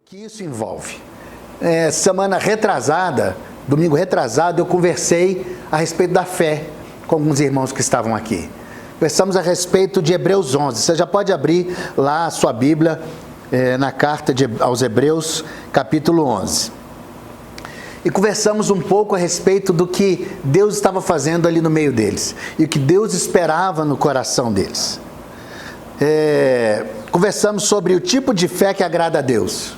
que isso envolve? Semana retrasada, domingo retrasado, eu conversei a respeito da fé com alguns irmãos que estavam aqui. Conversamos a respeito de Hebreus 11. Você já pode abrir lá a sua Bíblia na carta aos Hebreus, capítulo 11. E conversamos um pouco a respeito do que Deus estava fazendo ali no meio deles e o que Deus esperava no coração deles. Conversamos sobre o tipo de fé que agrada a Deus.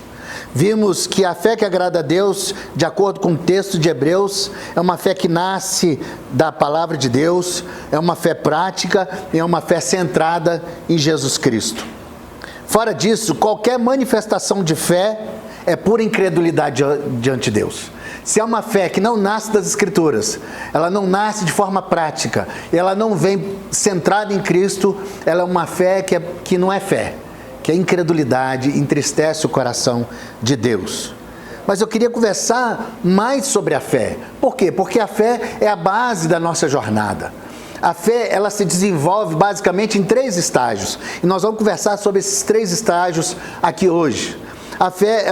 Vimos que a fé que agrada a Deus, de acordo com o texto de Hebreus, é uma fé que nasce da palavra de Deus, é uma fé prática e é uma fé centrada em Jesus Cristo. Fora disso, qualquer manifestação de fé é pura incredulidade diante de Deus. Se é uma fé que não nasce das Escrituras, ela não nasce de forma prática, ela não vem centrada em Cristo, ela é uma fé que não é fé, que a incredulidade entristece o coração de Deus. Mas eu queria conversar mais sobre a fé. Por quê? Porque a fé é a base da nossa jornada. A fé, ela se desenvolve basicamente em 3 estágios. E nós vamos conversar sobre esses 3 estágios aqui hoje. A fé,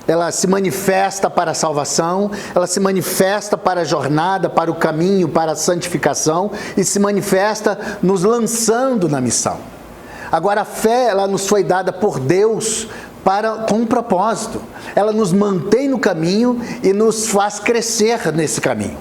ela se manifesta para a salvação, ela se manifesta para a jornada, para o caminho, para a santificação e se manifesta nos lançando na missão. Agora, a fé, ela nos foi dada por Deus com um propósito. Ela nos mantém no caminho e nos faz crescer nesse caminho.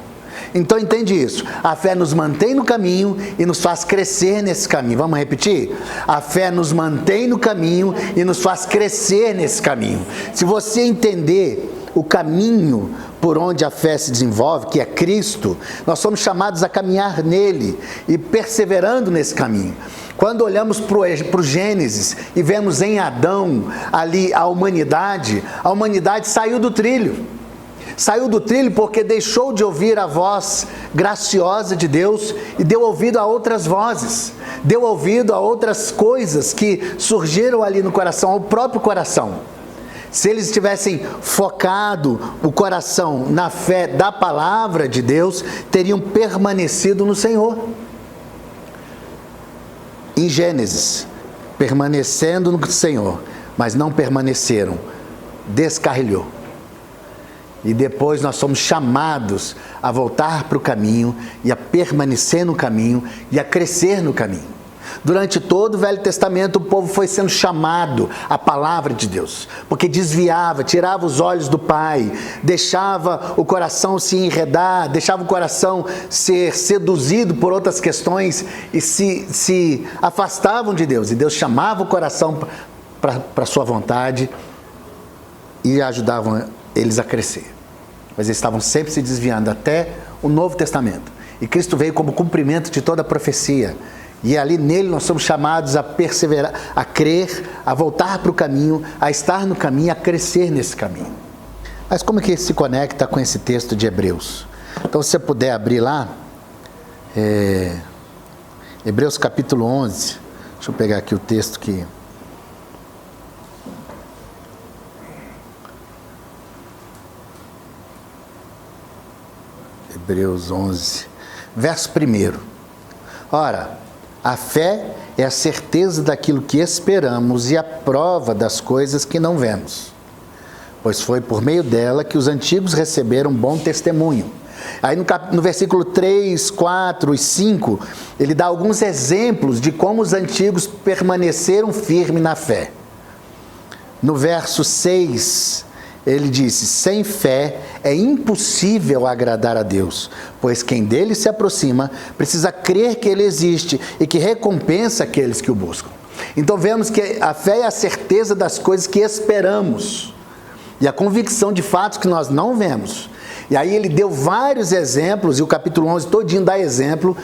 Então, entende isso. A fé nos mantém no caminho e nos faz crescer nesse caminho. Vamos repetir? A fé nos mantém no caminho e nos faz crescer nesse caminho. Se você entender o caminho por onde a fé se desenvolve, que é Cristo, nós somos chamados a caminhar nele e perseverando nesse caminho. Quando olhamos para o Gênesis e vemos em Adão ali a humanidade saiu do trilho. Saiu do trilho porque deixou de ouvir a voz graciosa de Deus e deu ouvido a outras vozes. Deu ouvido a outras coisas que surgiram ali no coração, ao próprio coração. Se eles tivessem focado o coração na fé da palavra de Deus, teriam permanecido no Senhor. Em Gênesis, permanecendo no Senhor, mas não permaneceram, descarrilhou. E depois nós somos chamados a voltar para o caminho e a permanecer no caminho e a crescer no caminho. Durante todo o Velho Testamento o povo foi sendo chamado à palavra de Deus, porque desviava, tirava os olhos do Pai, deixava o coração se enredar, deixava o coração ser seduzido por outras questões e se afastavam de Deus. E Deus chamava o coração para a sua vontade e ajudavam eles a crescer. Mas eles estavam sempre se desviando até o Novo Testamento. E Cristo veio como cumprimento de toda a profecia. E ali nele nós somos chamados a perseverar, a crer, a voltar para o caminho, a estar no caminho, a crescer nesse caminho. Mas como que isso se conecta com esse texto de Hebreus? Então, se você puder abrir lá, Hebreus capítulo 11, deixa eu pegar aqui o texto que... Hebreus 11, verso 1. Ora, a fé é a certeza daquilo que esperamos e a prova das coisas que não vemos. Pois foi por meio dela que os antigos receberam bom testemunho. Aí no versículo 3, 4 e 5, ele dá alguns exemplos de como os antigos permaneceram firmes na fé. No verso 6, ele disse: sem fé é impossível agradar a Deus, pois quem dele se aproxima precisa crer que ele existe e que recompensa aqueles que o buscam. Então vemos que a fé é a certeza das coisas que esperamos e a convicção de fatos que nós não vemos. E aí ele deu vários exemplos, e o capítulo 11 todinho dá exemplo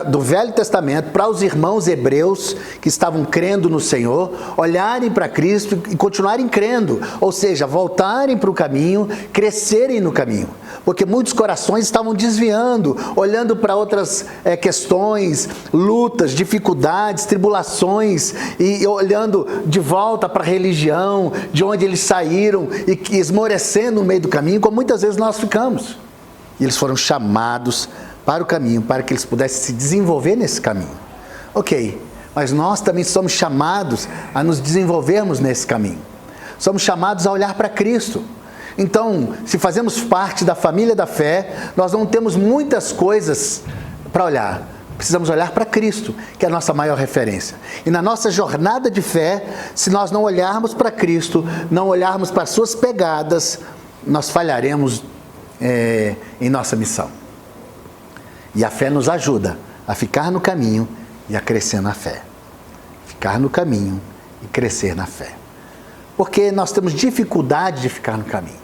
do Velho Testamento para os irmãos hebreus que estavam crendo no Senhor, olharem para Cristo e continuarem crendo, ou seja, voltarem para o caminho, crescerem no caminho. Porque muitos corações estavam desviando, olhando para outras questões, lutas, dificuldades, tribulações, e olhando de volta para a religião, de onde eles saíram, e esmorecendo no meio do caminho, como muitas vezes nós ficamos. E eles foram chamados para o caminho, para que eles pudessem se desenvolver nesse caminho. Ok, mas nós também somos chamados a nos desenvolvermos nesse caminho. Somos chamados a olhar para Cristo. Então, se fazemos parte da família da fé, nós não temos muitas coisas para olhar. Precisamos olhar para Cristo, que é a nossa maior referência. E na nossa jornada de fé, se nós não olharmos para Cristo, não olharmos para as suas pegadas, nós falharemos em nossa missão. E a fé nos ajuda a ficar no caminho e a crescer na fé. Ficar no caminho e crescer na fé. Porque nós temos dificuldade de ficar no caminho.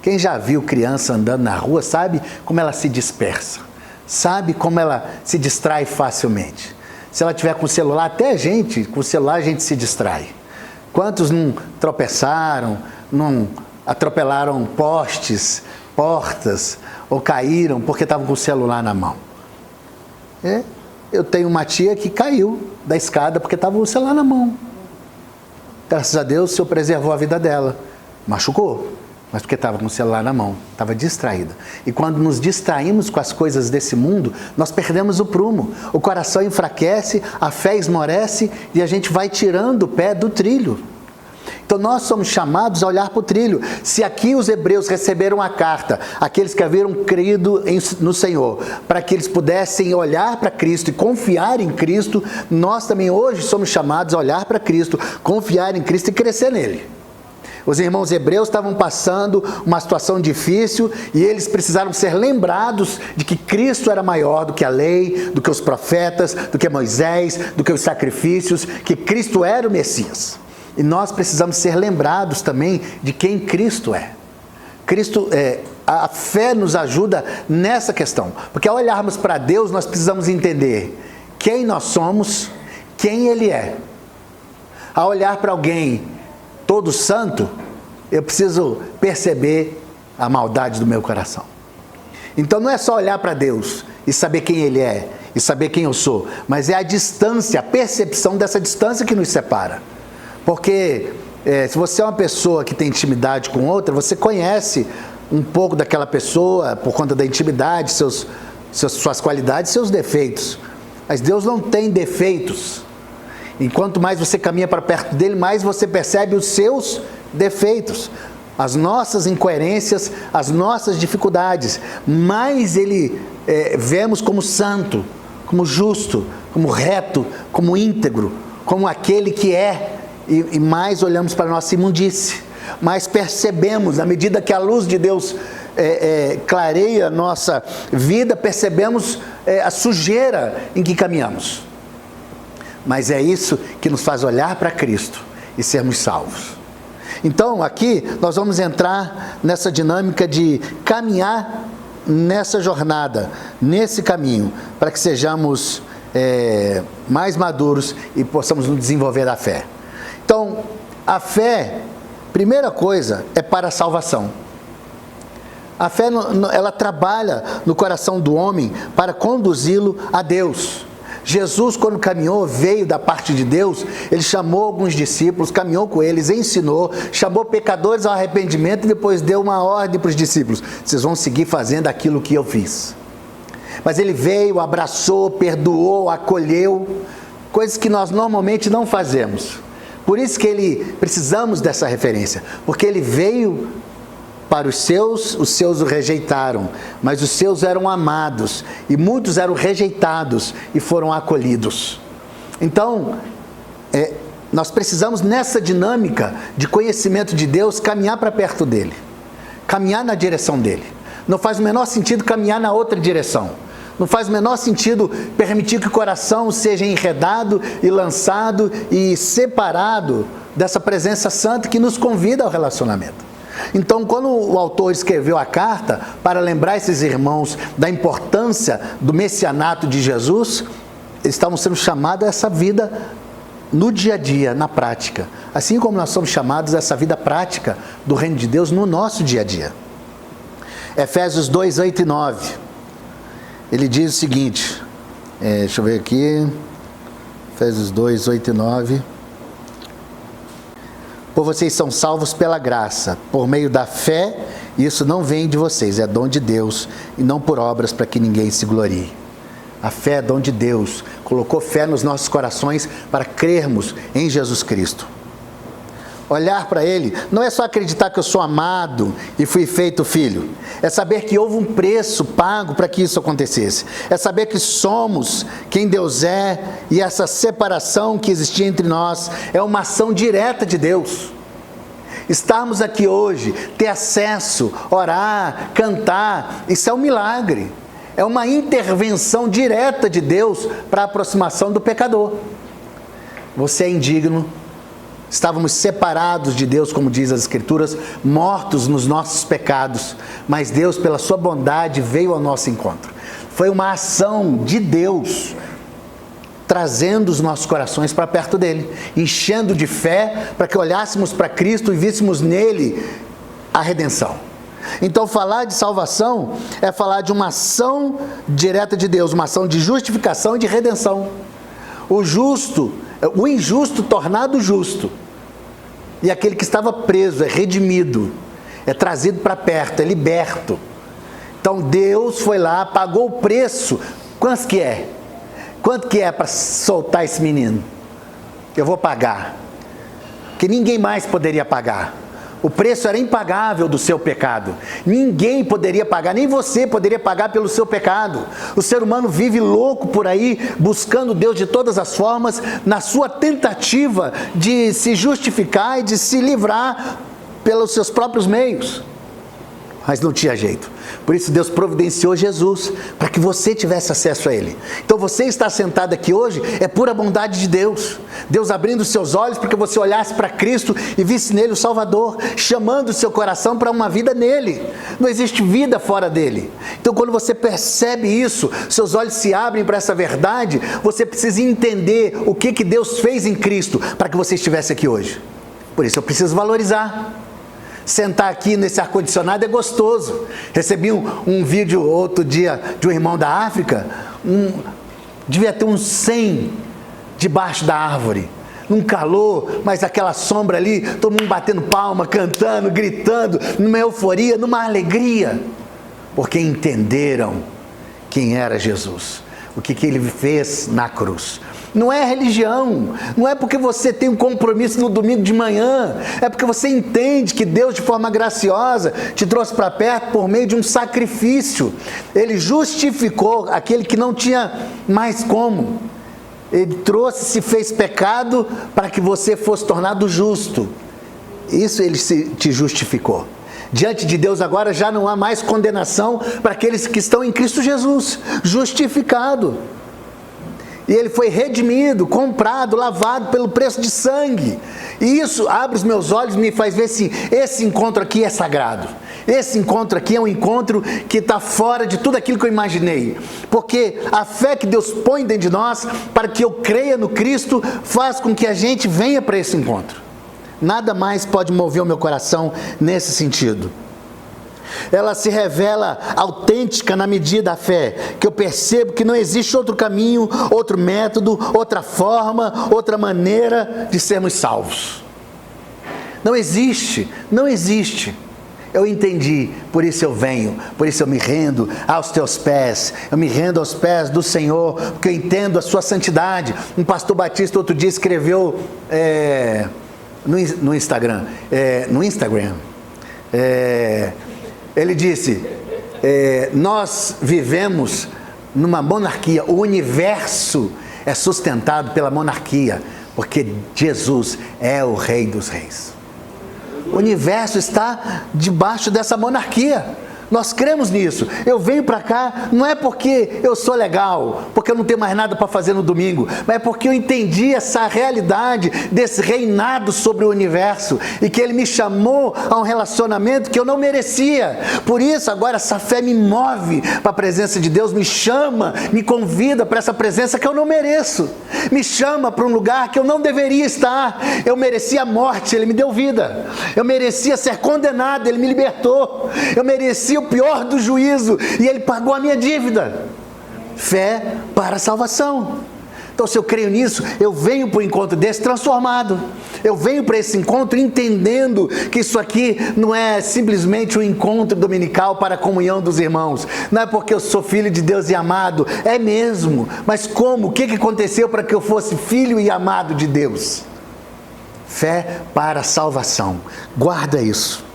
Quem já viu criança andando na rua sabe como ela se dispersa. Sabe como ela se distrai facilmente. Se ela tiver com o celular, até a gente, com o celular a gente se distrai. Quantos não tropeçaram, não atropelaram postes, portas, ou caíram porque estavam com o celular na mão? Eu tenho uma tia que caiu da escada porque estava com o celular na mão. Graças a Deus, o Senhor preservou a vida dela. Machucou, mas porque estava com o celular na mão, estava distraída. E quando nos distraímos com as coisas desse mundo, nós perdemos o prumo. O coração enfraquece, a fé esmorece e a gente vai tirando o pé do trilho. Então nós somos chamados a olhar para o trilho. Se aqui os hebreus receberam a carta, aqueles que haviam crido no Senhor, para que eles pudessem olhar para Cristo e confiar em Cristo, nós também hoje somos chamados a olhar para Cristo, confiar em Cristo e crescer nele. Os irmãos hebreus estavam passando uma situação difícil e eles precisaram ser lembrados de que Cristo era maior do que a lei, do que os profetas, do que Moisés, do que os sacrifícios, que Cristo era o Messias. E nós precisamos ser lembrados também de quem Cristo é. A fé nos ajuda nessa questão. Porque ao olharmos para Deus, nós precisamos entender quem nós somos, quem Ele é. Ao olhar para alguém todo santo, eu preciso perceber a maldade do meu coração. Então não é só olhar para Deus e saber quem Ele é, e saber quem eu sou, mas é a distância, a percepção dessa distância que nos separa. Porque se você é uma pessoa que tem intimidade com outra, você conhece um pouco daquela pessoa por conta da intimidade, suas qualidades, seus defeitos. Mas Deus não tem defeitos. E quanto mais você caminha para perto dele, mais você percebe os seus defeitos, as nossas incoerências, as nossas dificuldades. Mais ele vemos como santo, como justo, como reto, como íntegro, como aquele que é. E mais olhamos para a nossa imundície, mais percebemos, à medida que a luz de Deus clareia a nossa vida, percebemos a sujeira em que caminhamos. Mas é isso que nos faz olhar para Cristo e sermos salvos. Então aqui nós vamos entrar nessa dinâmica de caminhar nessa jornada, nesse caminho, para que sejamos mais maduros e possamos nos desenvolver da fé. Então, a fé, primeira coisa, é para a salvação. A fé, ela trabalha no coração do homem para conduzi-lo a Deus. Jesus, quando caminhou, veio da parte de Deus, ele chamou alguns discípulos, caminhou com eles, ensinou, chamou pecadores ao arrependimento e depois deu uma ordem para os discípulos: vocês vão seguir fazendo aquilo que eu fiz. Mas ele veio, abraçou, perdoou, acolheu, coisas que nós normalmente não fazemos. Por isso que precisamos dessa referência, porque ele veio para os seus o rejeitaram, mas os seus eram amados, e muitos eram rejeitados e foram acolhidos. Então, nós precisamos nessa dinâmica de conhecimento de Deus, caminhar para perto dele, caminhar na direção dele. Não faz o menor sentido caminhar na outra direção. Não faz o menor sentido permitir que o coração seja enredado e lançado e separado dessa presença santa que nos convida ao relacionamento. Então, quando o autor escreveu a carta para lembrar esses irmãos da importância do messianato de Jesus, eles estavam sendo chamados a essa vida no dia a dia, na prática. Assim como nós somos chamados a essa vida prática do reino de Deus no nosso dia a dia. Efésios 2, 8 e 9. Ele diz o seguinte, deixa eu ver aqui, Efésios 2, 8 e 9. Por vocês são salvos pela graça, por meio da fé, e isso não vem de vocês, é dom de Deus, e não por obras para que ninguém se glorie. A fé é dom de Deus, colocou fé nos nossos corações para crermos em Jesus Cristo. olhar para Ele, não é só acreditar que eu sou amado e fui feito filho. É saber que houve um preço pago para que isso acontecesse. É saber que somos quem Deus é e essa separação que existia entre nós é uma ação direta de Deus. Estarmos aqui hoje, ter acesso, orar, cantar, isso é um milagre. É uma intervenção direta de Deus para a aproximação do pecador. Você é indigno. Estávamos separados de Deus, como diz as Escrituras, mortos nos nossos pecados, mas Deus, pela sua bondade, veio ao nosso encontro. Foi uma ação de Deus, trazendo os nossos corações para perto dele, enchendo de fé, para que olhássemos para Cristo e víssemos nele a redenção. Então, falar de salvação é falar de uma ação direta de Deus, uma ação de justificação e de redenção. O injusto tornado justo, e aquele que estava preso é redimido, é trazido para perto, é liberto. Então Deus foi lá, pagou o preço. Quanto que é? Quanto que é para soltar esse menino? Eu vou pagar, que ninguém mais poderia pagar. O preço era impagável do seu pecado. Ninguém poderia pagar, nem você poderia pagar pelo seu pecado. O ser humano vive louco por aí, buscando Deus de todas as formas, na sua tentativa de se justificar e de se livrar pelos seus próprios meios. Mas não tinha jeito. Por isso Deus providenciou Jesus, para que você tivesse acesso a Ele. Então você está sentado aqui hoje, é pura bondade de Deus. Deus abrindo os seus olhos para que você olhasse para Cristo e visse nele o Salvador, chamando o seu coração para uma vida nele. Não existe vida fora dele. Então quando você percebe isso, seus olhos se abrem para essa verdade, você precisa entender o que Deus fez em Cristo para que você estivesse aqui hoje. Por isso eu preciso valorizar. Sentar aqui nesse ar-condicionado é gostoso. Recebi um vídeo outro dia de um irmão da África, devia ter uns 100 debaixo da árvore, num calor, mas aquela sombra ali, todo mundo batendo palma, cantando, gritando, numa euforia, numa alegria, porque entenderam quem era Jesus, o que Ele fez na cruz. Não é religião, não é porque você tem um compromisso no domingo de manhã, é porque você entende que Deus, de forma graciosa, te trouxe para perto por meio de um sacrifício. Ele justificou aquele que não tinha mais como. Ele trouxe, se fez pecado para que você fosse tornado justo. Isso Ele te justificou. Diante de Deus agora já não há mais condenação para aqueles que estão em Cristo Jesus, justificado. E Ele foi redimido, comprado, lavado pelo preço de sangue. E isso abre os meus olhos e me faz ver assim, esse encontro aqui é sagrado. Esse encontro aqui é um encontro que está fora de tudo aquilo que eu imaginei. Porque a fé que Deus põe dentro de nós, para que eu creia no Cristo, faz com que a gente venha para esse encontro. Nada mais pode mover o meu coração nesse sentido. Ela se revela autêntica na medida da fé, que eu percebo que não existe outro caminho, outro método, outra forma, outra maneira de sermos salvos. Não existe, não existe. Eu entendi, por isso eu venho, por isso eu me rendo aos teus pés, eu me rendo aos pés do Senhor, porque eu entendo a sua santidade. Um pastor batista outro dia escreveu no Instagram, ele disse, nós vivemos numa monarquia, o universo é sustentado pela monarquia, porque Jesus é o Rei dos Reis. O universo está debaixo dessa monarquia. Nós cremos nisso. Eu venho para cá, não é porque eu sou legal, porque eu não tenho mais nada para fazer no domingo, mas é porque eu entendi essa realidade desse reinado sobre o universo e que Ele me chamou a um relacionamento que eu não merecia. Por isso, agora essa fé me move para a presença de Deus, me chama, me convida para essa presença que eu não mereço, me chama para um lugar que eu não deveria estar. Eu merecia a morte, Ele me deu vida. Eu merecia ser condenado, Ele me libertou. Eu merecia o pior do juízo e Ele pagou a minha dívida. Fé para a salvação. Então, se eu creio nisso, eu venho para o encontro desse transformado. Eu venho para esse encontro entendendo que isso aqui não é simplesmente um encontro dominical para a comunhão dos irmãos. Não é porque eu sou filho de Deus e amado, é mesmo. Mas como? O que aconteceu para que eu fosse filho e amado de Deus? Fé para a salvação. Guarda isso.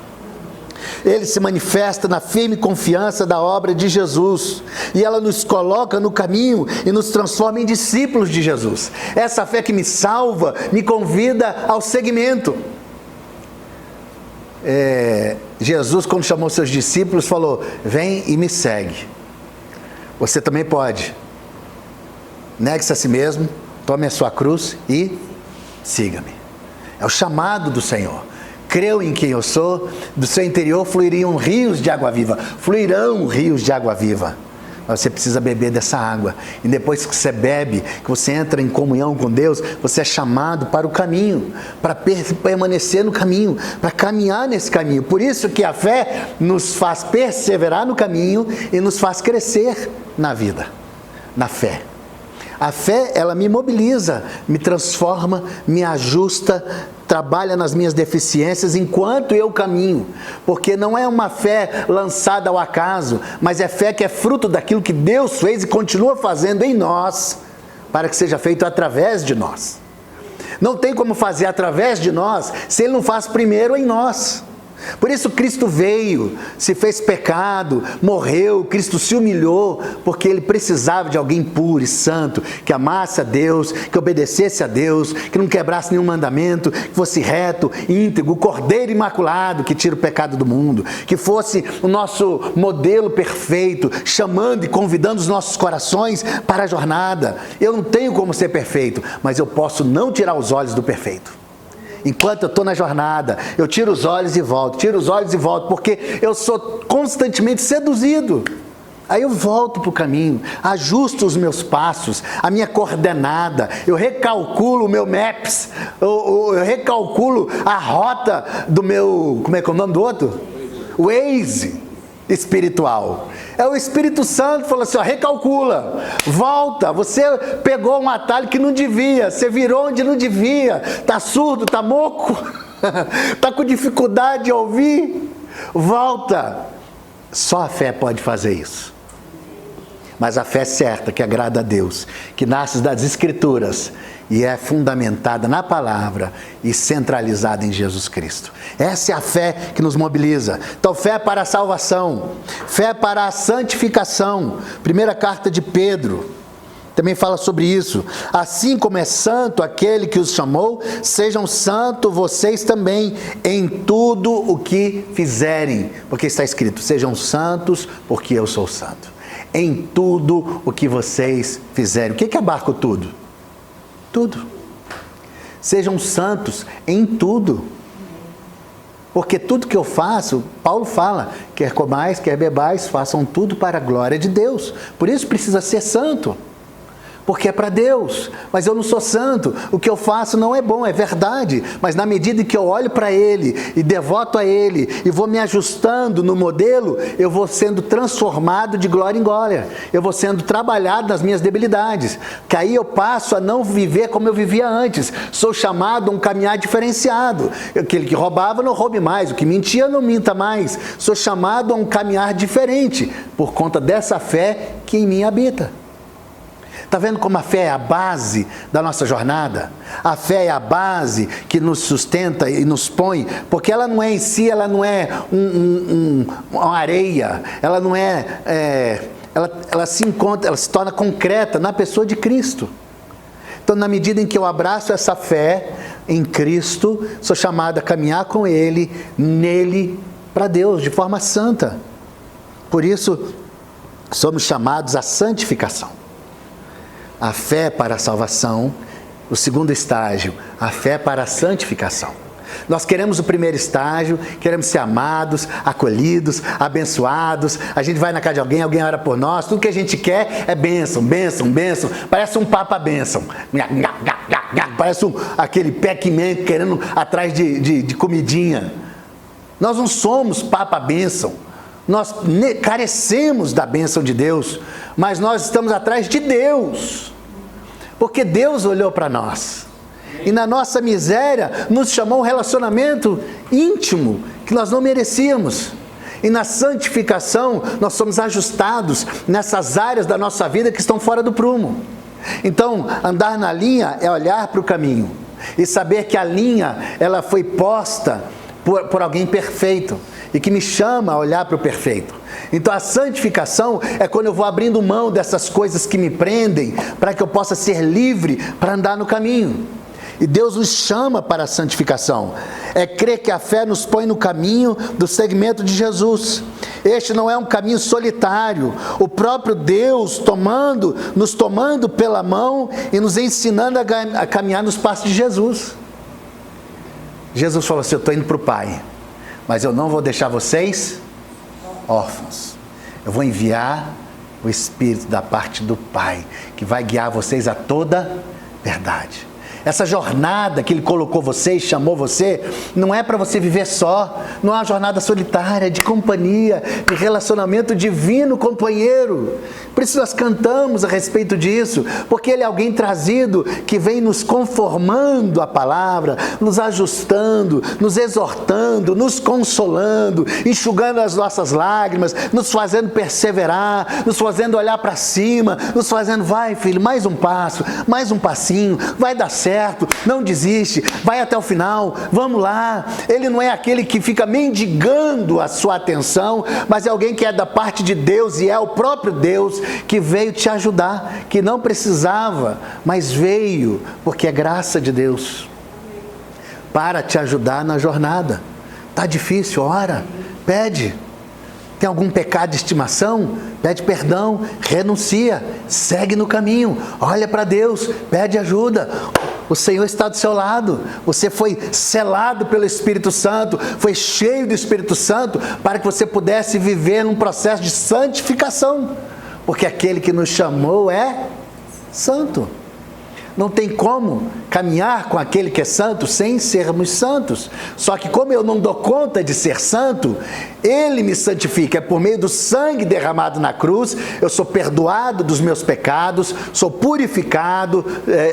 Ele se manifesta na firme confiança da obra de Jesus, e ela nos coloca no caminho e nos transforma em discípulos de Jesus. Essa fé que me salva, me convida ao seguimento. Jesus, quando chamou seus discípulos, falou: vem e me segue. Você também pode. Negue-se a si mesmo, tome a sua cruz e siga-me. É o chamado do Senhor. Creu em quem eu sou, do seu interior fluirão rios de água viva. Fluirão rios de água viva. Mas você precisa beber dessa água. E depois que você bebe, que você entra em comunhão com Deus, você é chamado para o caminho, para permanecer no caminho, para caminhar nesse caminho. Por isso que a fé nos faz perseverar no caminho e nos faz crescer na vida, na fé. A fé, ela me mobiliza, me transforma, me ajusta, trabalha nas minhas deficiências enquanto eu caminho. Porque não é uma fé lançada ao acaso, mas é fé que é fruto daquilo que Deus fez e continua fazendo em nós, para que seja feito através de nós. Não tem como fazer através de nós, se Ele não faz primeiro em nós. Por isso Cristo veio, se fez pecado, morreu, Cristo se humilhou, porque Ele precisava de alguém puro e santo, que amasse a Deus, que obedecesse a Deus, que não quebrasse nenhum mandamento, que fosse reto, íntegro, o Cordeiro Imaculado que tira o pecado do mundo, que fosse o nosso modelo perfeito, chamando e convidando os nossos corações para a jornada. Eu não tenho como ser perfeito, mas eu posso não tirar os olhos do perfeito. Enquanto eu estou na jornada, eu tiro os olhos e volto, porque eu sou constantemente seduzido. Aí eu volto para o caminho, ajusto os meus passos, a minha coordenada, eu recalculo o meu Maps, eu recalculo a rota do meu, como é que é o nome do outro? Waze espiritual. É o Espírito Santo que falou assim, ó, recalcula, volta, você pegou um atalho que não devia, você virou onde não devia, está surdo, está moco, está com dificuldade de ouvir, volta. Só a fé pode fazer isso. Mas a fé certa, que agrada a Deus, que nasce das Escrituras e é fundamentada na palavra e centralizada em Jesus Cristo. Essa é a fé que nos mobiliza. Então, fé para a salvação, fé para a santificação. Primeira carta de Pedro também fala sobre isso. Assim como é santo aquele que os chamou, sejam santos vocês também em tudo o que fizerem. Porque está escrito, sejam santos porque eu sou santo. Em tudo o que vocês fizerem. O que abarca o tudo? Tudo. Sejam santos em tudo. Porque tudo que eu faço, Paulo fala, quer comais, quer bebais, façam tudo para a glória de Deus. Por isso precisa ser santo. Porque é para Deus, mas eu não sou santo, o que eu faço não é bom, é verdade, mas na medida em que eu olho para Ele e devoto a Ele e vou me ajustando no modelo, eu vou sendo transformado de glória em glória, eu vou sendo trabalhado nas minhas debilidades, que aí eu passo a não viver como eu vivia antes, sou chamado a um caminhar diferenciado, aquele que roubava não roube mais, o que mentia não minta mais, sou chamado a um caminhar diferente, por conta dessa fé que em mim habita. Está vendo como a fé é a base da nossa jornada? A fé é a base que nos sustenta e nos põe, porque ela não é em si, ela não é uma areia, ela não ela se encontra, ela se torna concreta na pessoa de Cristo. Então, na medida em que eu abraço essa fé em Cristo, sou chamado a caminhar com Ele, nele, para Deus, de forma santa. Por isso, somos chamados à santificação. A fé para a salvação, o segundo estágio, a fé para a santificação. Nós queremos o primeiro estágio, queremos ser amados, acolhidos, abençoados, a gente vai na casa de alguém ora por nós, tudo que a gente quer é bênção, bênção, bênção, parece um papa bênção, parece aquele Pac-Man querendo atrás de comidinha. Nós não somos papa bênção. Nós carecemos da bênção de Deus, mas nós estamos atrás de Deus, porque Deus olhou para nós, e na nossa miséria nos chamou um relacionamento íntimo, que nós não merecíamos, e na santificação nós somos ajustados nessas áreas da nossa vida que estão fora do prumo. Então, andar na linha é olhar para o caminho, e saber que a linha, ela foi posta por alguém perfeito, e que me chama a olhar para o perfeito. Então a santificação é quando eu vou abrindo mão dessas coisas que me prendem, para que eu possa ser livre para andar no caminho. E Deus nos chama para a santificação. É crer que a fé nos põe no caminho do seguimento de Jesus. Este não é um caminho solitário. O próprio Deus nos tomando pela mão e nos ensinando a caminhar nos passos de Jesus. Jesus falou assim: eu estou indo para o Pai, mas eu não vou deixar vocês órfãos. Eu vou enviar o Espírito da parte do Pai, que vai guiar vocês a toda verdade. Essa jornada que Ele colocou você, chamou você, não é para você viver só, não é uma jornada solitária, de companhia, de relacionamento divino, companheiro. Por isso nós cantamos a respeito disso, porque Ele é alguém trazido, que vem nos conformando à palavra, nos ajustando, nos exortando, nos consolando, enxugando as nossas lágrimas, nos fazendo perseverar, nos fazendo olhar para cima, nos fazendo: vai filho, mais um passo, mais um passinho, vai dar certo. Não desiste, vai até o final, vamos lá. Ele não é aquele que fica mendigando a sua atenção, mas é alguém que é da parte de Deus, e é o próprio Deus que veio te ajudar, que não precisava, mas veio, porque é graça de Deus, para te ajudar na jornada. Está difícil? Ora, pede. Tem algum pecado de estimação? Pede perdão, renuncia, segue no caminho, olha para Deus, pede ajuda. O Senhor está do seu lado. Você foi selado pelo Espírito Santo, foi cheio do Espírito Santo, para que você pudesse viver num processo de santificação, porque aquele que nos chamou é santo. Não tem como caminhar com aquele que é santo sem sermos santos. Só que como eu não dou conta de ser santo, Ele me santifica. É por meio do sangue derramado na cruz, eu sou perdoado dos meus pecados, sou purificado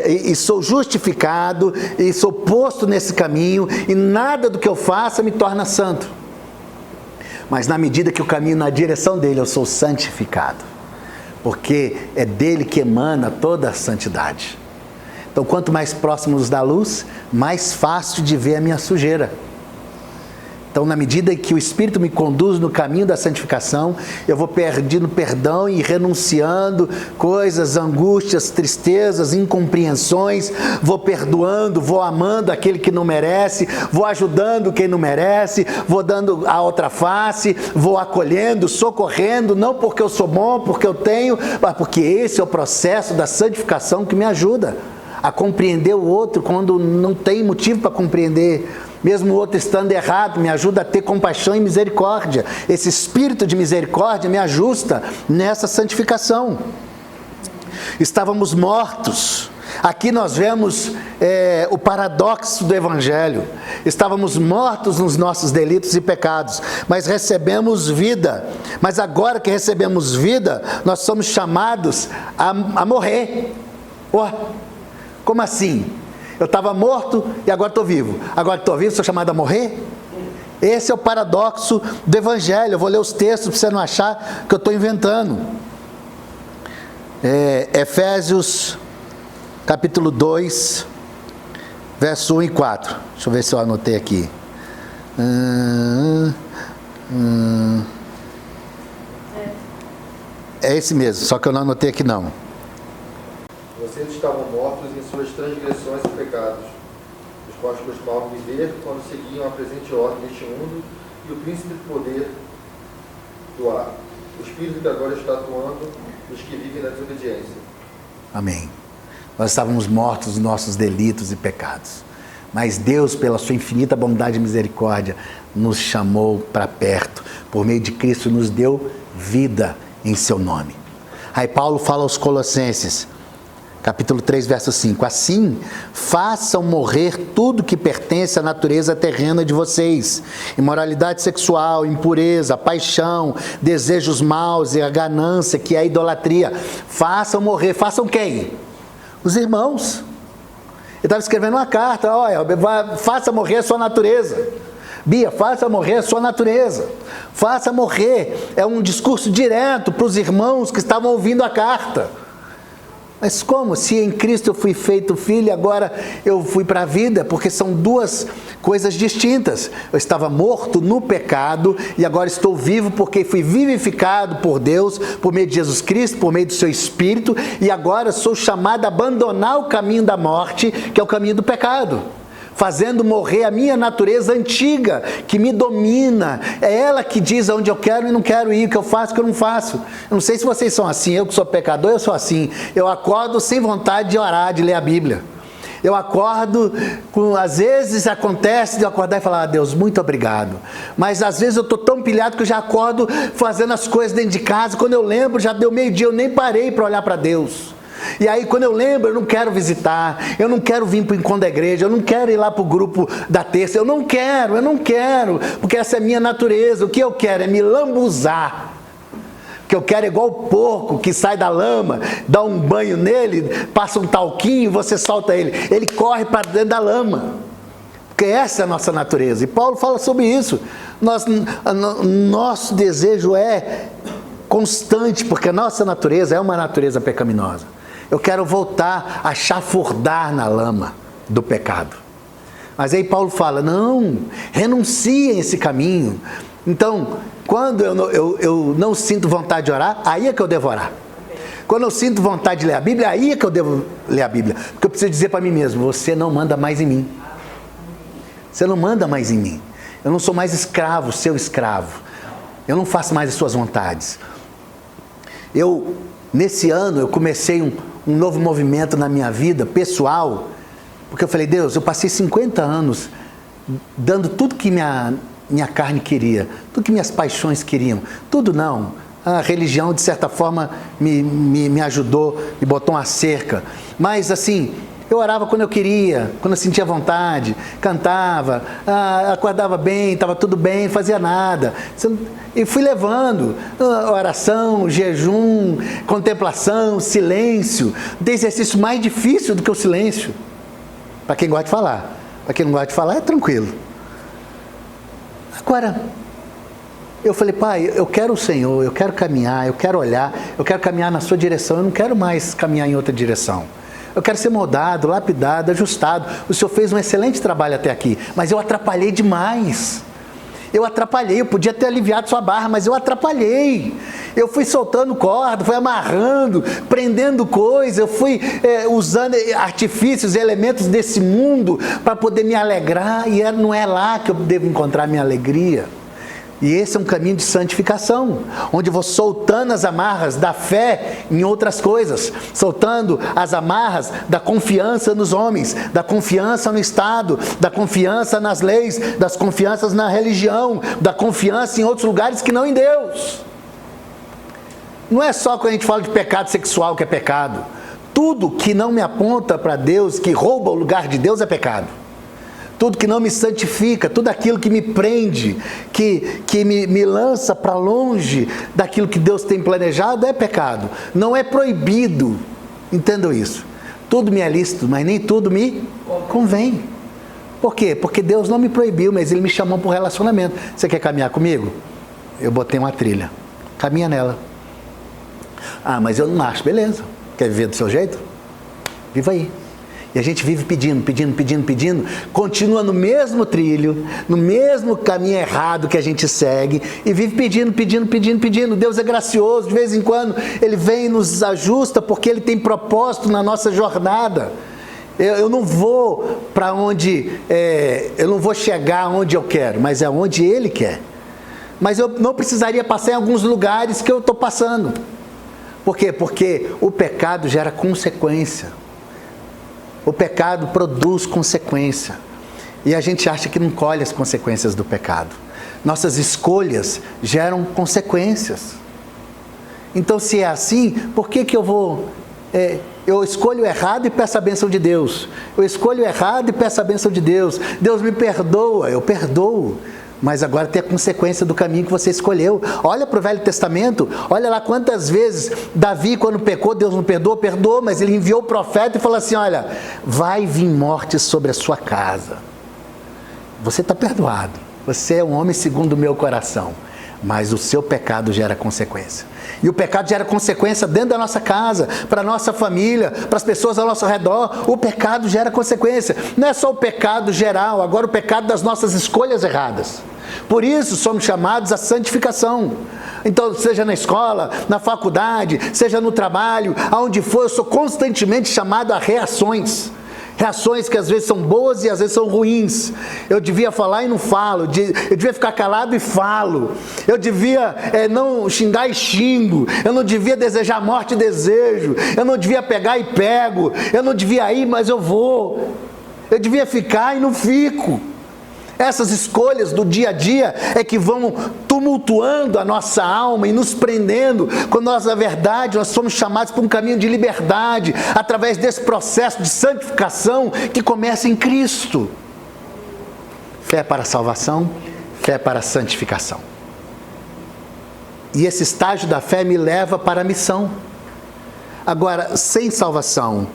e sou justificado, e sou posto nesse caminho, e nada do que eu faça me torna santo. Mas na medida que eu caminho na direção dele, eu sou santificado, porque é dele que emana toda a santidade. Então, quanto mais próximos da luz, mais fácil de ver a minha sujeira. Então, na medida que o Espírito me conduz no caminho da santificação, eu vou pedindo perdão e renunciando coisas, angústias, tristezas, incompreensões, vou perdoando, vou amando aquele que não merece, vou ajudando quem não merece, vou dando a outra face, vou acolhendo, socorrendo, não porque eu sou bom, porque eu tenho, mas porque esse é o processo da santificação que me ajuda a compreender o outro quando não tem motivo para compreender, mesmo o outro estando errado, me ajuda a ter compaixão e misericórdia. Esse espírito de misericórdia me ajusta nessa santificação. Estávamos mortos. Aqui nós vemos o paradoxo do Evangelho. Estávamos mortos nos nossos delitos e pecados, mas recebemos vida. Mas agora que recebemos vida, nós somos chamados a morrer. Como assim? Eu estava morto e agora estou vivo. Agora estou vivo, sou chamado a morrer? Esse é o paradoxo do Evangelho. Eu vou ler os textos para você não achar que eu estou inventando. Efésios, capítulo 2, verso 1 e 4. Deixa eu ver se eu anotei aqui. É esse mesmo, só que eu não anotei aqui não. Vocês estavam mortos em suas transgressões e pecados, os quais costumavam viver quando seguiam a presente ordem deste mundo e o príncipe do poder do ar, o espírito que agora está atuando nos que vivem na desobediência. Amém. Nós estávamos mortos nos nossos delitos e pecados, mas Deus, pela sua infinita bondade e misericórdia, nos chamou para perto. Por meio de Cristo nos deu vida em seu nome. Aí Paulo fala aos Colossenses, capítulo 3, verso 5. Assim, façam morrer tudo que pertence à natureza terrena de vocês. Imoralidade sexual, impureza, paixão, desejos maus e a ganância, que é a idolatria. Façam morrer. Façam quem? Os irmãos. Ele estava escrevendo uma carta. Olha, faça morrer a sua natureza. Bia, faça morrer a sua natureza. Faça morrer. É um discurso direto para os irmãos que estavam ouvindo a carta. Mas como? Se em Cristo eu fui feito filho e agora eu fui para a vida? Porque são duas coisas distintas. Eu estava morto no pecado e agora estou vivo porque fui vivificado por Deus, por meio de Jesus Cristo, por meio do seu Espírito, e agora sou chamado a abandonar o caminho da morte, que é o caminho do pecado, fazendo morrer a minha natureza antiga, que me domina. É ela que diz aonde eu quero e não quero ir, o que eu faço e o que eu não faço. Eu não sei se vocês são assim, eu que sou pecador, eu sou assim. Eu acordo sem vontade de orar, de ler a Bíblia. Eu acordo, às vezes acontece de eu acordar e falar, Deus, muito obrigado. Mas às vezes eu estou tão pilhado que eu já acordo fazendo as coisas dentro de casa. Quando eu lembro, já deu meio-dia, eu nem parei para olhar para Deus. E aí quando eu lembro, eu não quero visitar, eu não quero vir para o encontro da igreja, eu não quero ir lá para o grupo da terça, eu não quero, porque essa é a minha natureza. O que eu quero é me lambuzar. O que eu quero é igual o porco que sai da lama, dá um banho nele, passa um talquinho, você solta ele, ele corre para dentro da lama. Porque essa é a nossa natureza. E Paulo fala sobre isso. Nosso desejo é constante, porque a nossa natureza é uma natureza pecaminosa. Eu quero voltar a chafurdar na lama do pecado. Mas aí Paulo fala, não, renunciem a esse caminho. Então, quando eu não sinto vontade de orar, aí é que eu devo orar. Quando eu sinto vontade de ler a Bíblia, aí é que eu devo ler a Bíblia. Porque eu preciso dizer para mim mesmo, você não manda mais em mim. Você não manda mais em mim. Eu não sou mais escravo, seu escravo. Eu não faço mais as suas vontades. Nesse ano, eu comecei um novo movimento na minha vida pessoal, porque eu falei, Deus, eu passei 50 anos dando tudo que minha carne queria, tudo que minhas paixões queriam, tudo não. A religião, de certa forma, me ajudou, me botou uma cerca, mas assim, eu orava quando eu queria, quando eu sentia vontade, cantava, acordava bem, estava tudo bem, não fazia nada. E fui levando oração, jejum, contemplação, silêncio. Não tem exercício mais difícil do que o silêncio. Para quem gosta de falar. Para quem não gosta de falar, é tranquilo. Agora, eu falei, Pai, eu quero o Senhor, eu quero caminhar, eu quero olhar, eu quero caminhar na sua direção, eu não quero mais caminhar em outra direção. Eu quero ser moldado, lapidado, ajustado. O Senhor fez um excelente trabalho até aqui, mas eu atrapalhei demais. Eu podia ter aliviado sua barra, mas eu atrapalhei. Eu fui soltando corda, fui amarrando, prendendo coisas, eu fui usando artifícios, elementos desse mundo para poder me alegrar, e não é lá que eu devo encontrar minha alegria. E esse é um caminho de santificação, onde eu vou soltando as amarras da fé em outras coisas, soltando as amarras da confiança nos homens, da confiança no Estado, da confiança nas leis, das confianças na religião, da confiança em outros lugares que não em Deus. Não é só quando a gente fala de pecado sexual que é pecado. Tudo que não me aponta para Deus, que rouba o lugar de Deus, é pecado. Tudo que não me santifica, tudo aquilo que me prende, que me lança para longe daquilo que Deus tem planejado, é pecado. Não é proibido, entendam isso. Tudo me é lícito, mas nem tudo me convém. Por quê? Porque Deus não me proibiu, mas Ele me chamou para o relacionamento. Você quer caminhar comigo? Eu botei uma trilha. Caminha nela. Ah, mas eu não acho. Beleza. Quer viver do seu jeito? Viva aí. E a gente vive pedindo, continua no mesmo trilho, no mesmo caminho errado que a gente segue, e vive pedindo. Deus é gracioso, de vez em quando Ele vem e nos ajusta, porque Ele tem propósito na nossa jornada. Eu não vou para onde, eu não vou chegar onde eu quero, mas é onde Ele quer. Mas eu não precisaria passar em alguns lugares que eu estou passando. Por quê? Porque o pecado gera consequência. O pecado produz consequência. E a gente acha que não colhe as consequências do pecado. Nossas escolhas geram consequências. Então, se é assim, por que eu vou... eu escolho errado e peço a bênção de Deus. Eu escolho errado e peço a bênção de Deus. Deus me perdoa, eu perdoo. Mas agora tem a consequência do caminho que você escolheu. Olha para o Velho Testamento, olha lá quantas vezes Davi, quando pecou, Deus não perdoou, mas Ele enviou o profeta e falou assim, olha, vai vir morte sobre a sua casa. Você está perdoado, você é um homem segundo o meu coração. mas o seu pecado gera consequência. E o pecado gera consequência dentro da nossa casa, para a nossa família, para as pessoas ao nosso redor. O pecado gera consequência. Não é só o pecado geral, agora o pecado das nossas escolhas erradas. Por isso somos chamados à santificação. Então, seja na escola, na faculdade, seja no trabalho, aonde for, eu sou constantemente chamado a reações. Reações que às vezes são boas e às vezes são ruins. Eu devia falar e não falo. Eu devia ficar calado e falo. Eu devia não xingar e xingo. Eu não devia desejar morte e desejo. Eu não devia pegar e pego. Eu não devia ir, mas eu vou. Eu devia ficar e não fico. Essas escolhas do dia a dia é que vão tumultuando a nossa alma e nos prendendo, quando nós, na verdade, nós somos chamados para um caminho de liberdade, através desse processo de santificação que começa em Cristo. Fé para a salvação, fé para a santificação. E esse estágio da fé me leva para a missão. Agora, sem salvação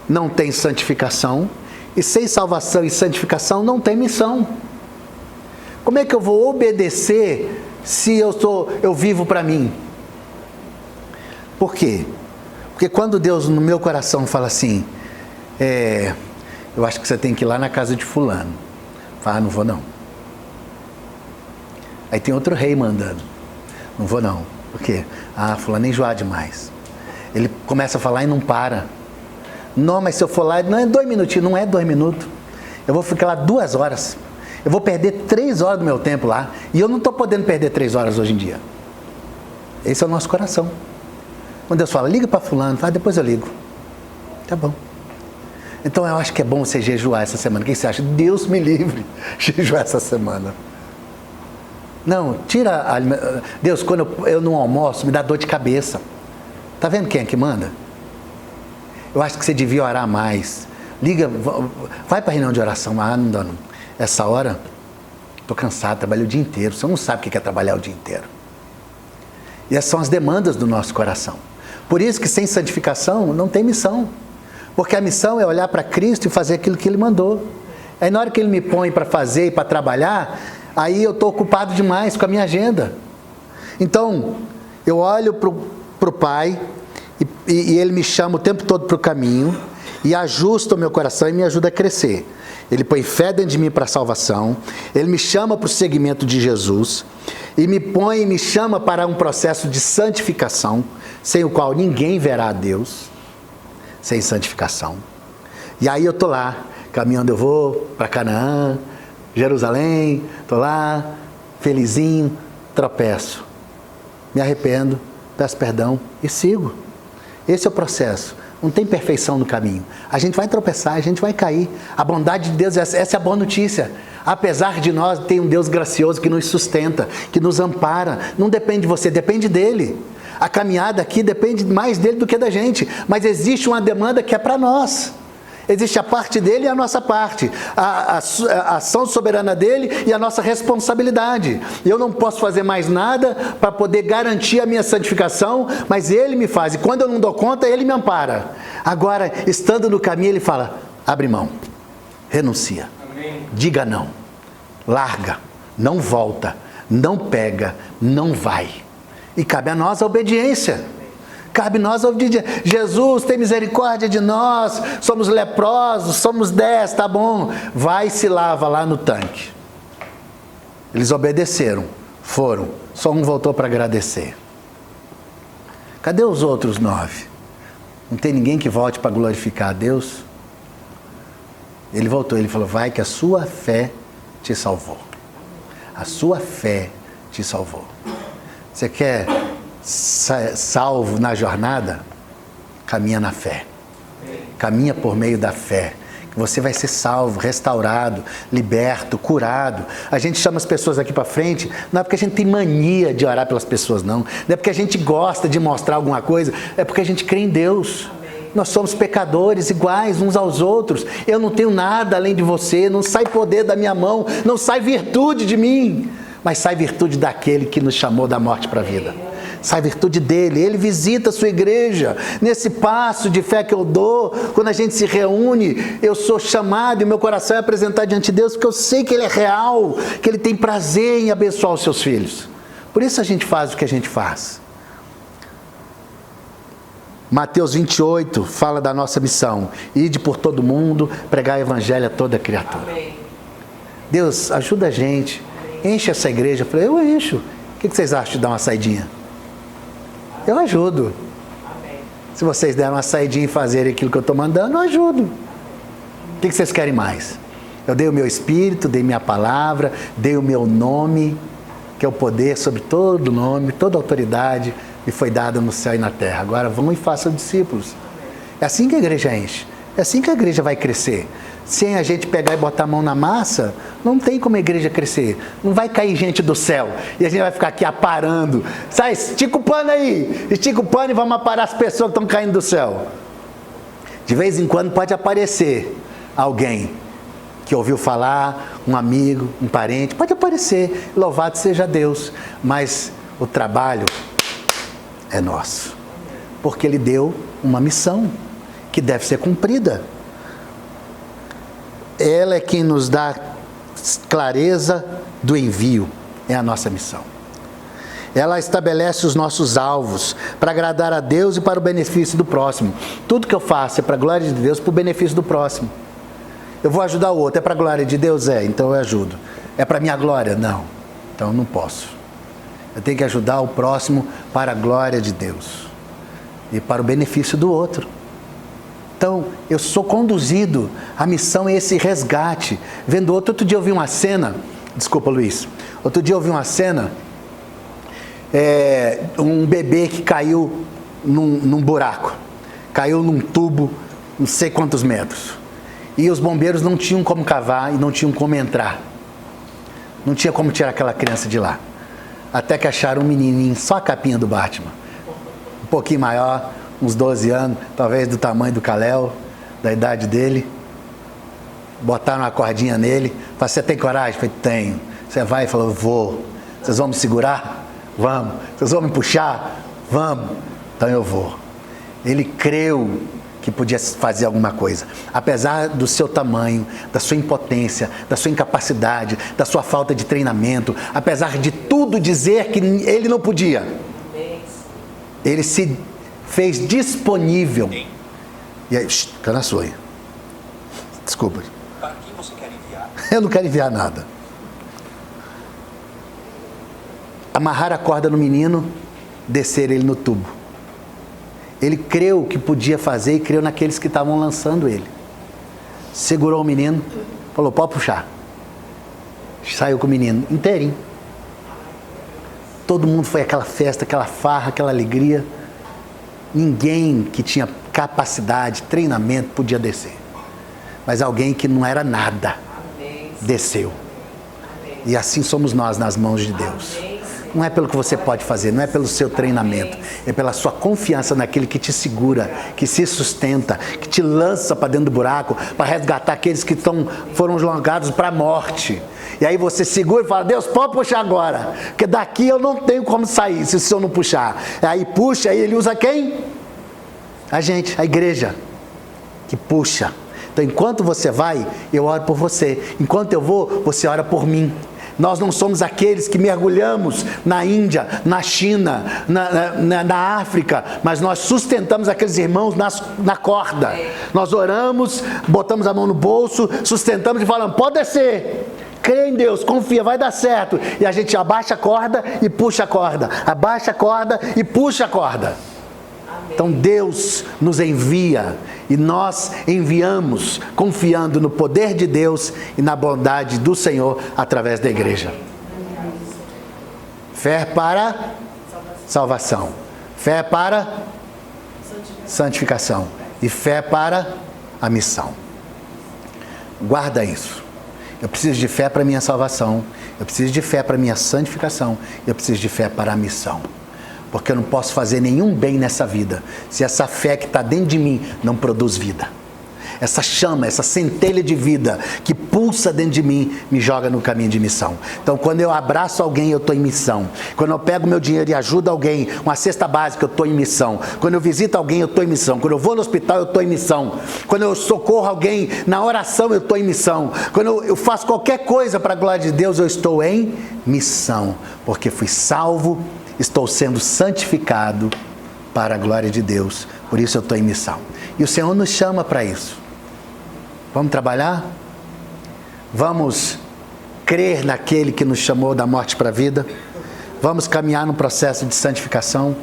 não tem santificação, e sem salvação e santificação não tem missão. Como é que eu vou obedecer se eu vivo para mim? Por quê? Porque quando Deus no meu coração fala assim, eu acho que você tem que ir lá na casa de fulano. Fala, não vou não. Aí tem outro rei mandando. Não vou não. Por quê? Fulano é enjoado demais. Ele começa a falar e não para. Não, mas se eu for lá, não é 2 minutinhos, não é 2 minutos. Eu vou ficar lá 2 horas. Eu vou perder 3 horas do meu tempo lá. E eu não estou podendo perder 3 horas hoje em dia. Esse é o nosso coração. Quando Deus fala, liga para fulano, depois eu ligo. Tá bom. Então eu acho que é bom você jejuar essa semana. O que você acha? Deus me livre jejuar essa semana. Não, tira a... Deus, quando eu não almoço, me dá dor de cabeça. Tá vendo quem é que manda? Eu acho que você devia orar mais. Liga, vai para a reunião de oração. Não dá não. Essa hora, estou cansado, trabalhei o dia inteiro. Você não sabe o que é trabalhar o dia inteiro. E essas são as demandas do nosso coração. Por isso que sem santificação não tem missão. Porque a missão é olhar para Cristo e fazer aquilo que Ele mandou. Aí na hora que Ele me põe para fazer e para trabalhar, aí eu estou ocupado demais com a minha agenda. Então, eu olho para o Pai e Ele me chama o tempo todo para o caminho e ajusta o meu coração e me ajuda a crescer. Ele põe fé dentro de mim para a salvação, Ele me chama para o seguimento de Jesus e me chama para um processo de santificação, sem o qual ninguém verá a Deus, sem santificação. E aí eu estou lá, caminhando, eu vou para Canaã, Jerusalém, estou lá, felizinho, tropeço, me arrependo, peço perdão e sigo. Esse é o processo. Não tem perfeição no caminho. A gente vai tropeçar, a gente vai cair. A bondade de Deus, essa é a boa notícia. Apesar de nós, tem um Deus gracioso que nos sustenta, que nos ampara. Não depende de você, depende dele. A caminhada aqui depende mais dele do que da gente. Mas existe uma demanda que é para nós. Existe a parte dele e a nossa parte, a ação soberana dele e a nossa responsabilidade. Eu não posso fazer mais nada para poder garantir a minha santificação, mas ele me faz. E quando eu não dou conta, ele me ampara. Agora, estando no caminho, ele fala, abre mão, renuncia, amém. Diga não, larga, não volta, não pega, não vai. E cabe a nós a obediência. Cabe nós obediência. Jesus, tem misericórdia de nós, somos leprosos, somos 10, tá bom. Vai e se lava lá no tanque. Eles obedeceram, foram. Só um voltou para agradecer. Cadê os outros 9? Não tem ninguém que volte para glorificar a Deus? Ele voltou, ele falou, vai que a sua fé te salvou. A sua fé te salvou. Você quer salvo na jornada? Caminha na fé. Caminha por meio da fé. Você vai ser salvo, restaurado, liberto, curado. A gente chama as pessoas aqui para frente, não é porque a gente tem mania de orar pelas pessoas, não. Não é porque a gente gosta de mostrar alguma coisa, é porque a gente crê em Deus. Nós somos pecadores iguais uns aos outros. Eu não tenho nada além de você, não sai poder da minha mão, não sai virtude de mim, mas sai virtude daquele que nos chamou da morte para a vida. Sai virtude dele, ele visita a sua igreja. Nesse passo de fé que eu dou, quando a gente se reúne, eu sou chamado e meu coração é apresentado diante de Deus, porque eu sei que ele é real, que ele tem prazer em abençoar os seus filhos. Por isso a gente faz o que a gente faz. Mateus 28 fala da nossa missão. Ide por todo mundo, pregar o evangelho a toda criatura. Amém. Deus, ajuda a gente. Enche essa igreja. Eu falei, eu encho. O que vocês acham de dar uma saidinha? Eu ajudo. Amém. Se vocês deram uma saidinha e fazerem aquilo que eu estou mandando, eu ajudo. O que vocês querem mais? Eu dei o meu espírito, dei minha palavra, dei o meu nome, que é o poder sobre todo nome, toda autoridade me foi dada no céu e na terra. Agora vão e façam discípulos. É assim que a igreja enche. É assim que a igreja vai crescer. Sem a gente pegar e botar a mão na massa, não tem como a igreja crescer. Não vai cair gente do céu e a gente vai ficar aqui aparando. Sai, estica o pano aí. Estica o pano e vamos aparar as pessoas que estão caindo do céu. De vez em quando pode aparecer alguém que ouviu falar, um amigo, um parente. Pode aparecer. Louvado seja Deus. Mas o trabalho é nosso. Porque Ele deu uma missão que deve ser cumprida. Ela é quem nos dá clareza do envio. É a nossa missão. Ela estabelece os nossos alvos para agradar a Deus e para o benefício do próximo. Tudo que eu faço é para a glória de Deus, para o benefício do próximo. Eu vou ajudar o outro, é para a glória de Deus? É, então eu ajudo. É para a minha glória? Não. Então eu não posso. Eu tenho que ajudar o próximo para a glória de Deus e para o benefício do outro. Então, eu sou conduzido, a missão é esse resgate. Vendo outro dia eu vi uma cena, desculpa Luiz, outro dia eu vi uma cena, um bebê que caiu num buraco, caiu num tubo, não sei quantos metros, e os bombeiros não tinham como cavar e não tinham como entrar, não tinha como tirar aquela criança de lá, até que acharam um menininho, só a capinha do Batman, um pouquinho maior, uns 12 anos, talvez do tamanho do Kalel, da idade dele. Botaram uma cordinha nele. Falaram, você tem coragem? Eu falei, tenho. Você vai? Ele falou, vou. Vocês vão me segurar? Vamos. Vocês vão me puxar? Vamos. Então eu vou. Ele creu que podia fazer alguma coisa. Apesar do seu tamanho, da sua impotência, da sua incapacidade, da sua falta de treinamento, apesar de tudo dizer que ele não podia, ele se fez disponível. E aí, fica na sua aí. Desculpa. Para quem você quer enviar? Eu não quero enviar nada. Amarrar a corda no menino, descer ele no tubo. Ele creu que podia fazer e creu naqueles que estavam lançando ele. Segurou o menino, falou, pode puxar. Saiu com o menino inteirinho. Todo mundo foi aquela festa, aquela farra, aquela alegria. Ninguém que tinha capacidade, treinamento, podia descer. Mas alguém que não era nada, desceu. E assim somos nós nas mãos de Deus. Não é pelo que você pode fazer, não é pelo seu treinamento, é pela sua confiança naquele que te segura, que se sustenta, que te lança para dentro do buraco, para resgatar aqueles que foram jogados para a morte. E aí você segura e fala, Deus, pode puxar agora, porque daqui eu não tenho como sair se o Senhor não puxar. Aí puxa, aí ele usa quem? A gente, a igreja, que puxa. Então enquanto você vai, eu oro por você. Enquanto eu vou, você ora por mim. Nós não somos aqueles que mergulhamos na Índia, na China, na África, mas nós sustentamos aqueles irmãos na corda. Nós oramos, botamos a mão no bolso, sustentamos e falamos, pode descer. Crê em Deus, confia, vai dar certo. E a gente abaixa a corda e puxa a corda. Abaixa a corda e puxa a corda. Então Deus nos envia e nós enviamos confiando no poder de Deus e na bondade do Senhor através da igreja. Fé para salvação. Fé para santificação. E fé para a missão. Guarda isso. Eu preciso de fé para a minha salvação. Eu preciso de fé para a minha santificação. Eu preciso de fé para a missão. Porque eu não posso fazer nenhum bem nessa vida se essa fé que está dentro de mim não produz vida. essa chama, essa centelha de vida que pulsa dentro de mim, me joga no caminho de missão. Então, quando eu abraço alguém, eu estou em missão. Quando eu pego meu dinheiro e ajudo alguém, uma cesta básica, eu estou em missão. Quando eu visito alguém, eu estou em missão. Quando eu vou no hospital, eu estou em missão. Quando eu socorro alguém na oração, eu estou em missão. Quando eu faço qualquer coisa para a glória de Deus, eu estou em missão. Porque fui salvo, estou sendo santificado para a glória de Deus. Por isso eu estou em missão. E o Senhor nos chama para isso. Vamos trabalhar? Vamos crer naquele que nos chamou da morte para a vida? Vamos caminhar num processo de santificação?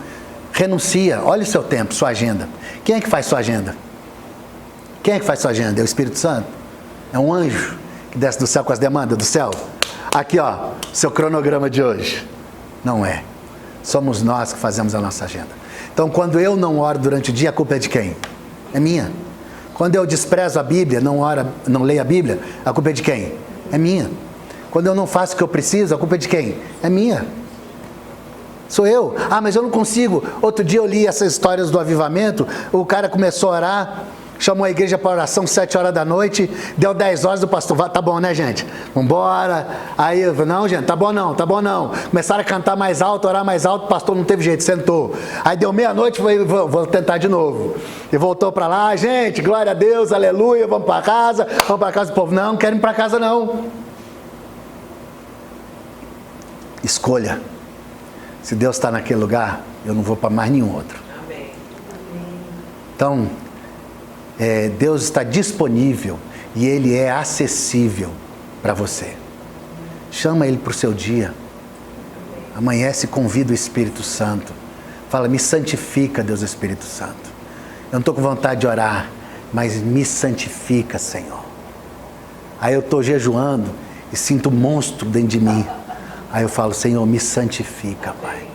Renuncia, olha o seu tempo, sua agenda. Quem é que faz sua agenda? Quem é que faz sua agenda? É o Espírito Santo? É um anjo que desce do céu com as demandas do céu? Aqui ó, seu cronograma de hoje. Não é. Somos nós que fazemos a nossa agenda. Então quando eu não oro durante o dia, a culpa é de quem? É minha. Quando eu desprezo a Bíblia, não leio a Bíblia, a culpa é de quem? É minha. Quando eu não faço o que eu preciso, a culpa é de quem? É minha. Sou eu. Ah, mas eu não consigo. Outro dia eu li essas histórias do avivamento, o cara começou a orar, chamou a igreja para oração 7 horas da noite, deu 10 horas, o pastor, tá bom, né, gente? Vambora. Aí eu falei, não, gente, tá bom não. Começaram a cantar mais alto, orar mais alto, o pastor não teve jeito, sentou. Aí deu meia-noite, falei, vou tentar de novo. E voltou para lá, gente, glória a Deus, aleluia, vamos para casa. O povo, não quero ir para casa não. Escolha. Se Deus está naquele lugar, eu não vou para mais nenhum outro. Amém. Então, Deus está disponível e Ele é acessível para você. Chama Ele para o seu dia. Amanhece e convida o Espírito Santo. Fala, me santifica, Deus Espírito Santo. Eu não estou com vontade de orar, mas me santifica, Senhor. Aí eu estou jejuando e sinto um monstro dentro de mim. Aí eu falo, Senhor, me santifica, Pai.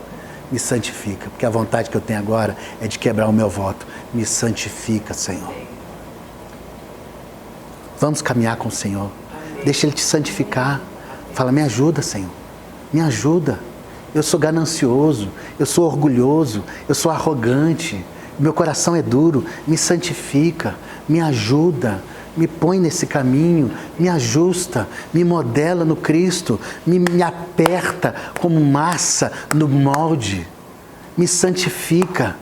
Me santifica, porque a vontade que eu tenho agora é de quebrar o meu voto. Me santifica, Senhor. Vamos caminhar com o Senhor. Deixa Ele te santificar. Fala, me ajuda, Senhor. Me ajuda. Eu sou ganancioso, eu sou orgulhoso, eu sou arrogante. Meu coração é duro. Me santifica, me ajuda. Me põe nesse caminho, me ajusta, me modela no Cristo, me aperta como massa no molde, me santifica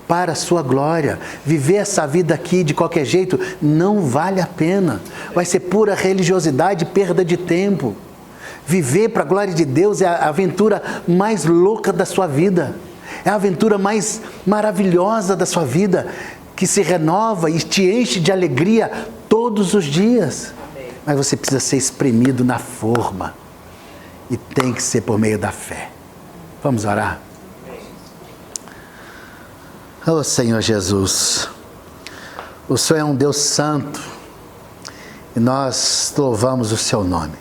para a sua glória. Viver essa vida aqui de qualquer jeito não vale a pena, vai ser pura religiosidade, perda de tempo. Viver para a glória de Deus é a aventura mais louca da sua vida, é a aventura mais maravilhosa da sua vida, que se renova e te enche de alegria todos os dias. Amém. Mas você precisa ser espremido na forma. E tem que ser por meio da fé. Vamos orar? Oh Senhor Jesus, o Senhor é um Deus santo e nós louvamos o seu nome.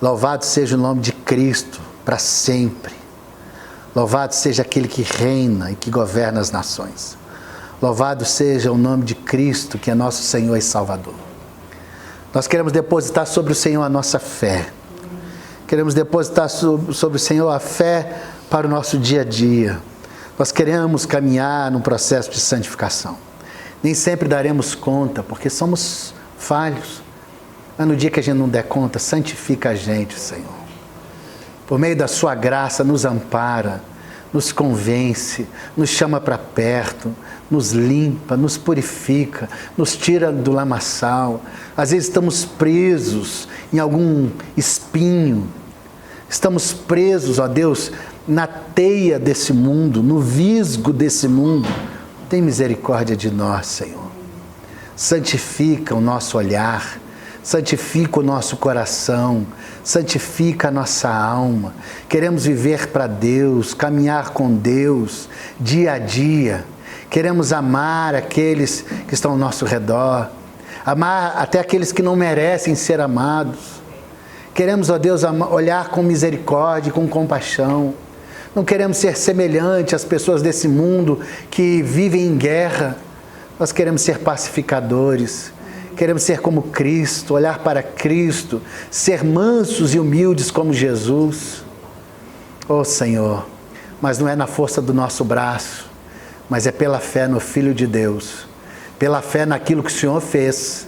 Louvado seja o nome de Cristo para sempre. Louvado seja aquele que reina e que governa as nações. Louvado seja o nome de Cristo, que é nosso Senhor e Salvador. Nós queremos depositar sobre o Senhor a nossa fé. Queremos depositar sobre o Senhor a fé para o nosso dia a dia. Nós queremos caminhar num processo de santificação. Nem sempre daremos conta, porque somos falhos. Mas no dia que a gente não der conta, santifica a gente, Senhor. Por meio da sua graça, nos ampara, nos convence, nos chama para perto, nos limpa, nos purifica, nos tira do lamaçal. Às vezes estamos presos em algum espinho, estamos presos, ó Deus, na teia desse mundo, no visgo desse mundo. Tem misericórdia de nós, Senhor. Santifica o nosso olhar, santifica o nosso coração, santifica a nossa alma. Queremos viver para Deus, caminhar com Deus, dia a dia. Queremos amar aqueles que estão ao nosso redor, amar até aqueles que não merecem ser amados. Queremos, ó Deus, olhar com misericórdia, com compaixão. Não queremos ser semelhante às pessoas desse mundo que vivem em guerra. Nós queremos ser pacificadores. Queremos ser como Cristo, olhar para Cristo, ser mansos e humildes como Jesus. Oh Senhor, mas não é na força do nosso braço, mas é pela fé no Filho de Deus. pela fé naquilo que o Senhor fez,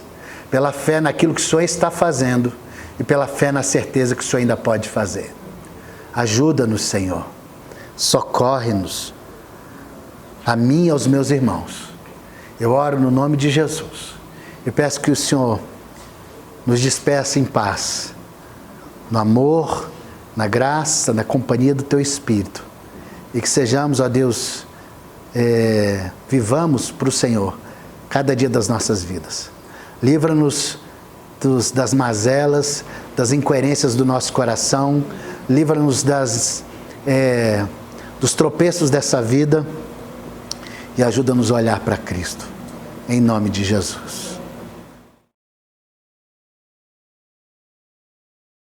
pela fé naquilo que o Senhor está fazendo e pela fé na certeza que o Senhor ainda pode fazer. Ajuda-nos, Senhor. Socorre-nos, a mim e aos meus irmãos. Eu oro no nome de Jesus. Eu peço que o Senhor nos despeça em paz, no amor, na graça, na companhia do Teu Espírito. E que sejamos, ó Deus, vivamos para o Senhor cada dia das nossas vidas. Livra-nos das mazelas, das incoerências do nosso coração. Livra-nos dos tropeços dessa vida e ajuda-nos a olhar para Cristo. Em nome de Jesus.